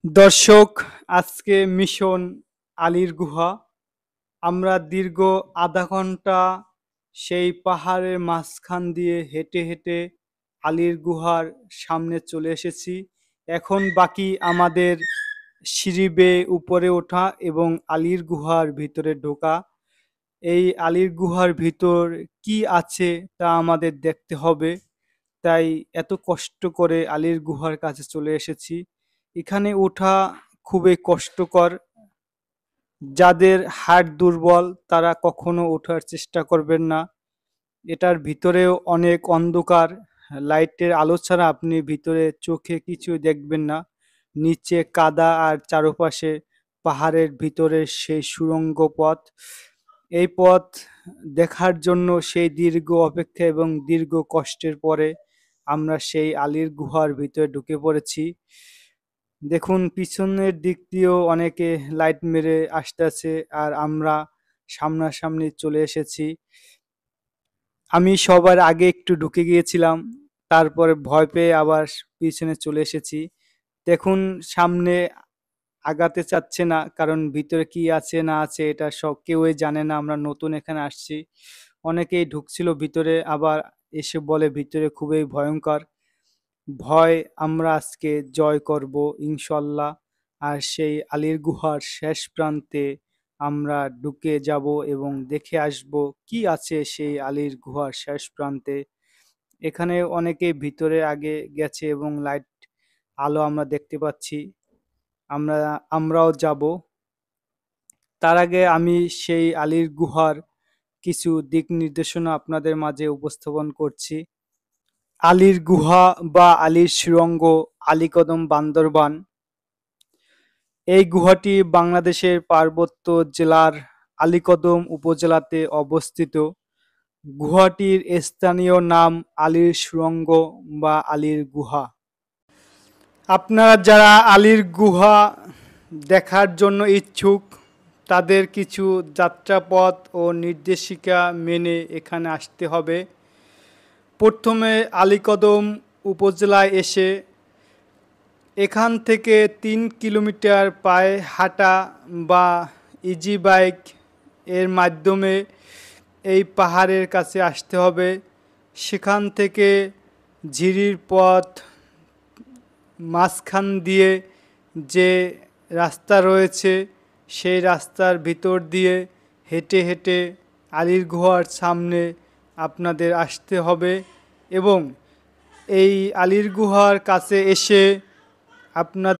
দর্শক, আজকে মিশন আলীর গুহা। আমরা দীর্ঘ আধা ঘন্টা সেই পাহাড়ের মাঝখান দিয়ে হেঁটে হেঁটে আলীর গুহার সামনে চলে এসেছি। এখন বাকি আমাদের সিঁড়ি বেয়ে উপরে ওঠা এবং আলীর গুহার ভিতরে ঢোকা। এই আলীর গুহার ভিতর কি আছে তা আমাদের দেখতে হবে। তাই এত কষ্ট করে আলীর গুহার কাছে চলে এসেছি। এখানে ওঠা খুবই কষ্টকর। যাদের হাড় দুর্বল তারা কখনো ওঠার চেষ্টা করবেন না। এটার ভিতরেও অনেক অন্ধকার। লাইটের আলো ছাড়া আপনি ভিতরে চোখে কিছু দেখবেন না। নিচে কাদা আর চারপাশে পাহাড়ের ভিতরে সেই সুড়ঙ্গ পথ। এই পথ দেখার জন্য সেই দীর্ঘ অপেক্ষা এবং দীর্ঘ কষ্টের পরে আমরা সেই আলীর গুহার ভিতরে ঢুকে পড়েছি। দেখুন পিছনের দিক দিয়েও অনেকে লাইট মেরে আসতেছে আর আমরা সামনাসামনি চলে এসেছি। আমি সবার আগে একটু ঢুকে গিয়েছিলাম, তারপরে ভয় পেয়ে আবার পিছনে চলে এসেছি। দেখুন সামনে আগাতে চাচ্ছে না, কারণ ভিতরে কি আছে না আছে এটা সব কেউই জানে না। আমরা নতুন এখানে আসছি। অনেকেই ঢুকছিল ভিতরে, আবার এসে বলে ভিতরে খুবই ভয়ঙ্কর। ভয় আমরা আজকে জয় করব ইনশাল্লাহ। আর সেই আলীর গুহার শেষ প্রান্তে আমরা ঢুকে যাব এবং দেখে আসব কি আছে সেই আলীর গুহার শেষ প্রান্তে। এখানে অনেকে ভিতরে আগে গেছে এবং লাইট আলো আমরা দেখতে পাচ্ছি। আমরা আমরাও যাব। তার আগে আমি সেই আলীর গুহার কিছু দিক নির্দেশনা আপনাদের মাঝে উপস্থাপন করছি। আলীর গুহা বা আলীর সুড়ঙ্গ, আলীকদম, বান্দরবান। এই গুহাটি বাংলাদেশের পার্বত্য জেলার আলীকদম উপজেলাতে অবস্থিত। গুহাটির স্থানীয় নাম আলীর সুড়ঙ্গ বা আলীর গুহা। আপনারা যারা আলীর গুহা দেখার জন্য ইচ্ছুক তাদের কিছু যাত্রাপথ ও নির্দেশিকা মেনে এখানে আসতে হবে। প্রথমে আলীকদম উপজেলায় এসে এখান থেকে ৩ কিলোমিটার পায়ে হাঁটা বা ইজি বাইক এর মাধ্যমে এই পাহাড়ের কাছে আসতে হবে। সেখান থেকে ঝিরির পথ মাঝখান দিয়ে যে রাস্তা রয়েছে সেই রাস্তার ভিতর দিয়ে হেঁটে হেঁটে আলীর গুহার সামনে আপনাদের আসতে হবে এবং এই আলীর গুহার কাছে এসে আপনার